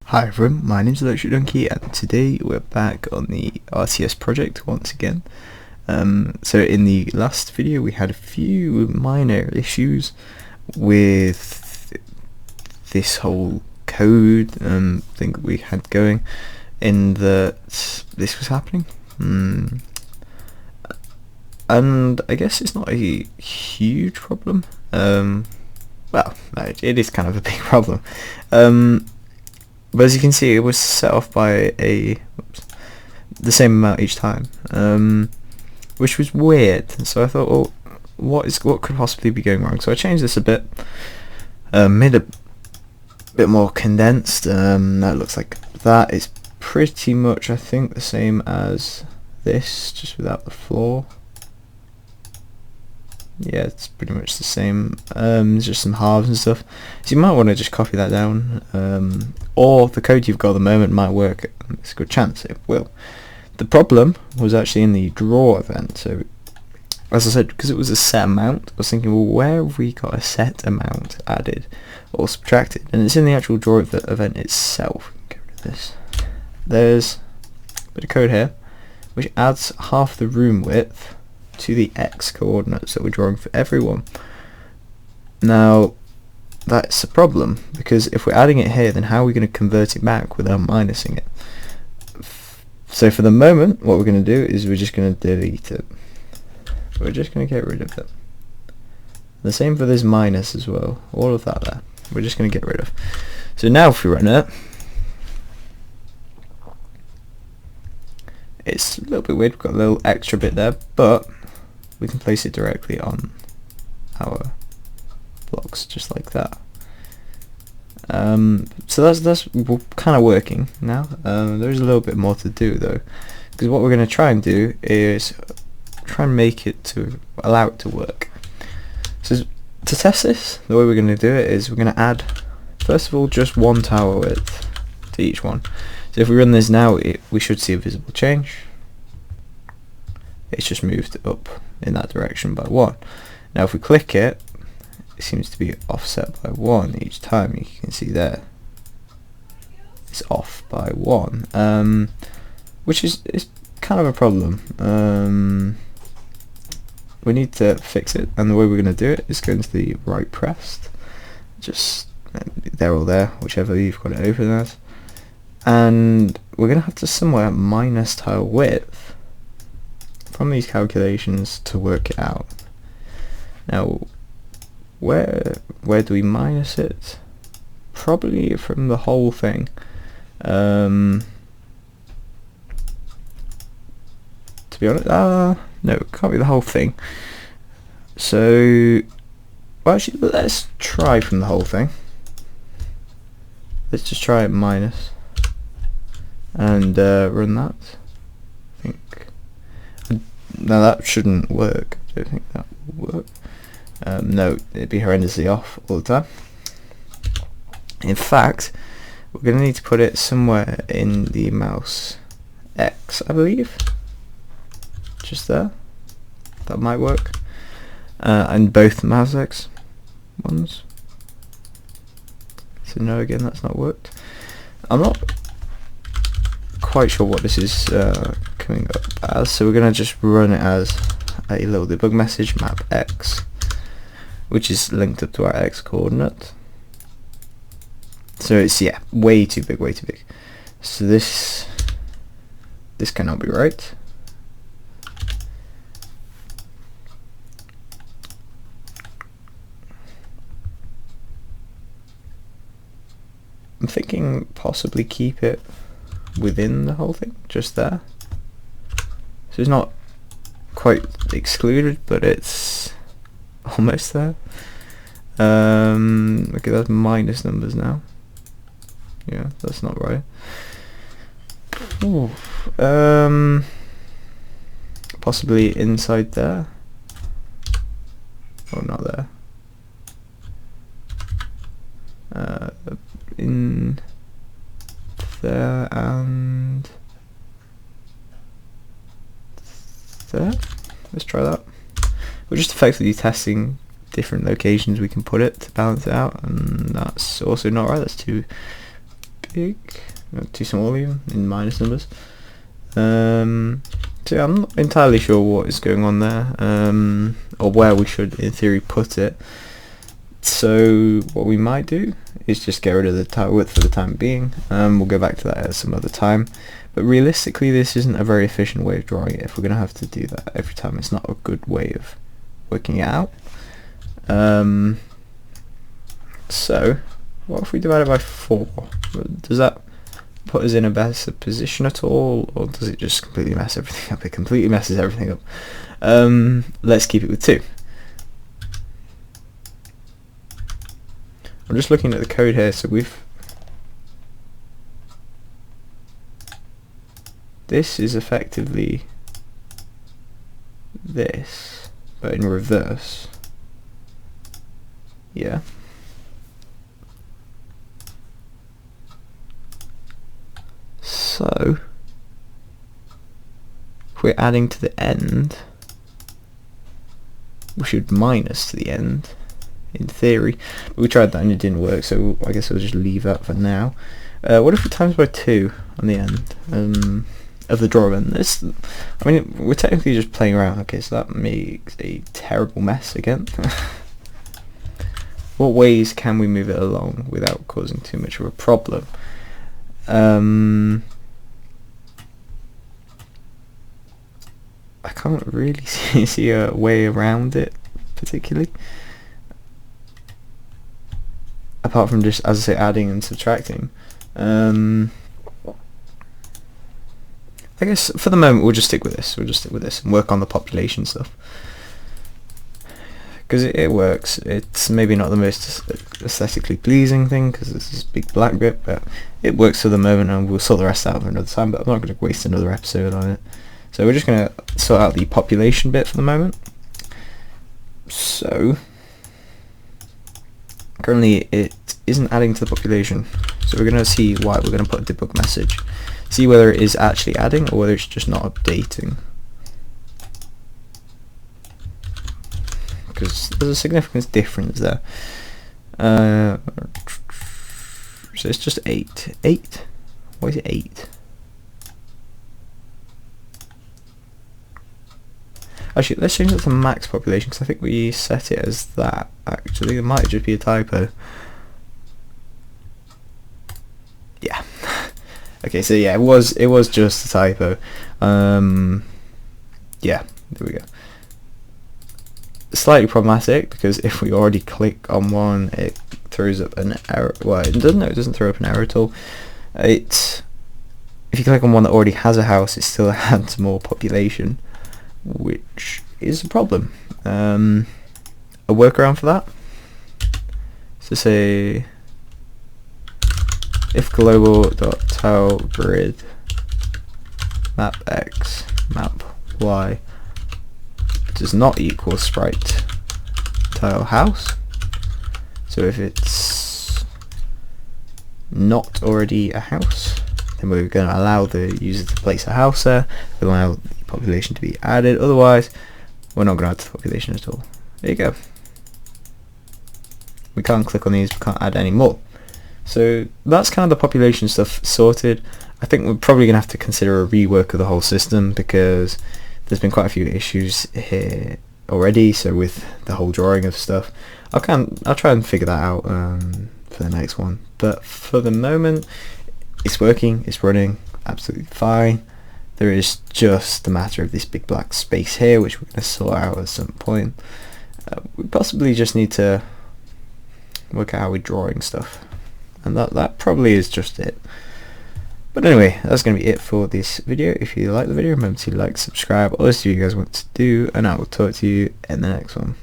Hi everyone, my name's Electric Donkey and today we're back on the RTS project once again. So in the last video we had a few minor issues with this whole code thing that we had going, in that this was happening. And I guess it's not a huge problem. Well, it is kind of a big problem. But as you can see, it was set off by the same amount each time, which was weird. So I thought, well, what could possibly be going wrong? So I changed this a bit, made a bit more condensed. That looks like that. It's pretty much, I think, the same as this, just without the floor. Yeah, it's pretty much the same. There's just some halves and stuff, so you might want to just copy that down, or the code you've got at the moment might work. It's a good chance it will. The problem was actually in the draw event. So as I said, because it was a set amount, I was thinking, well, where have we got a set amount added or subtracted? And it's in the actual draw event itself. Get rid of this. There's a bit of code here which adds half the room width to the x coordinates that we're drawing for everyone. Now that's a problem, because if we're adding it here, then how are we going to convert it back without minusing it? So for the moment, what we're going to do is we're just going to delete it. We're just going to get rid of it. The same for this minus as well. All of that there, we're just going to get rid of. So now if we run it, it's a little bit weird. We've got a little extra bit there, but we can place it directly on our blocks, just like that. So that's kind of working now. There's a little bit more to do though, because what we're going to try and do is try and make it to allow it to work. So to test this, the way we're going to do it is we're going to add, first of all, just one tower width to each one. So if we run this now, we should see a visible change. It's just moved up in that direction by 1. Now if we click it, it seems to be offset by 1 each time. You can see there it's off by 1, which is kind of a problem. We need to fix it, and the way we're going to do it is go into the right pressed, just there or there, whichever you've got it open as, and we're going to have to somewhere minus tile width from these calculations to work it out. Now where do we minus it? Probably from the whole thing. To be honest, no, it can't be the whole thing. So, well, actually, let's try from the whole thing. Let's just try it minus and run that. I think. No, that shouldn't work. I don't think that will work. No, it'd be horrendously off all the time. In fact, we're going to need to put it somewhere in the mouse X, I believe. Just there. That might work. And both mouse X ones. So no, again, that's not worked. I'm not quite sure what this is coming up as, so we're going to just run it as a little debug message, map X, which is linked up to our X coordinate. So it's, yeah, way too big. So this cannot be right. I'm thinking possibly keep it within the whole thing, just there. So it's not quite excluded, but it's almost there. Okay, that's minus numbers now. Yeah, that's not right. Ooh, possibly inside there. Oh, not there. In there and there. Let's try that. We're just effectively testing different locations we can put it to balance it out, and that's also not right. That's too big, too small even, in minus numbers. So yeah, I'm not entirely sure what is going on there, or where we should in theory put it. So what we might do is just get rid of the tile width for the time being. We'll go back to that at some other time, but realistically this isn't a very efficient way of drawing it. If we're going to have to do that every time, it's not a good way of working it out. So what if we divide it by 4? Does that put us in a better position at all, or does it just completely mess everything up? It completely messes everything up. Let's keep it with 2. I'm just looking at the code here, so this is effectively this, but in reverse. Yeah. So if we're adding to the end, we should minus to the end, in theory. But we tried that and it didn't work, so I guess we'll just leave that for now. What if we times by 2 on the end of the draw end? I mean, we're technically just playing around. Okay, so that makes a terrible mess again. What ways can we move it along without causing too much of a problem? I can't really see a way around it particularly, apart from just, as I say, adding and subtracting. I guess for the moment we'll just stick with this. We'll just stick with this and work on the population stuff, because it works. It's maybe not the most aesthetically pleasing thing because it's this big black bit, but it works for the moment, and we'll sort the rest out for another time. But I'm not going to waste another episode on it. So we're just going to sort out the population bit for the moment. So currently it isn't adding to the population, so we're going to see why. We're going to put a debug message, see whether it is actually adding or whether it's just not updating, because there's a significant difference there. So it's just 8. Why is it 8? Actually, let's change it to max population, because I think we set it as that. Actually, it might just be a typo. Yeah. Okay, so yeah, it was just a typo. Yeah, there we go. Slightly problematic, because if we already click on one, it throws up an error. Well, it doesn't throw up an error at all. If you click on one that already has a house, it still adds more population, which is a problem. A workaround for that, so say if global.tilegrid map x map y does not equal sprite tile house. So if it's not already a house, then we're going to allow the user to place a house there. We'll allow the population to be added. Otherwise, we're not going to add to the population at all. There you go. We can't click on these. We can't add any more. So that's kind of the population stuff sorted. I think we're probably going to have to consider a rework of the whole system, because there's been quite a few issues here already. So with the whole drawing of stuff, I'll try and figure that out for the next one. But for the moment, it's working, it's running absolutely fine. There is just the matter of this big black space here, which we're going to sort out at some point. We possibly just need to work out how we're drawing stuff, and that probably is just it. But anyway, that's going to be it for this video. If you like the video, remember to like, subscribe, all this you guys want to do, and I will talk to you in the next one.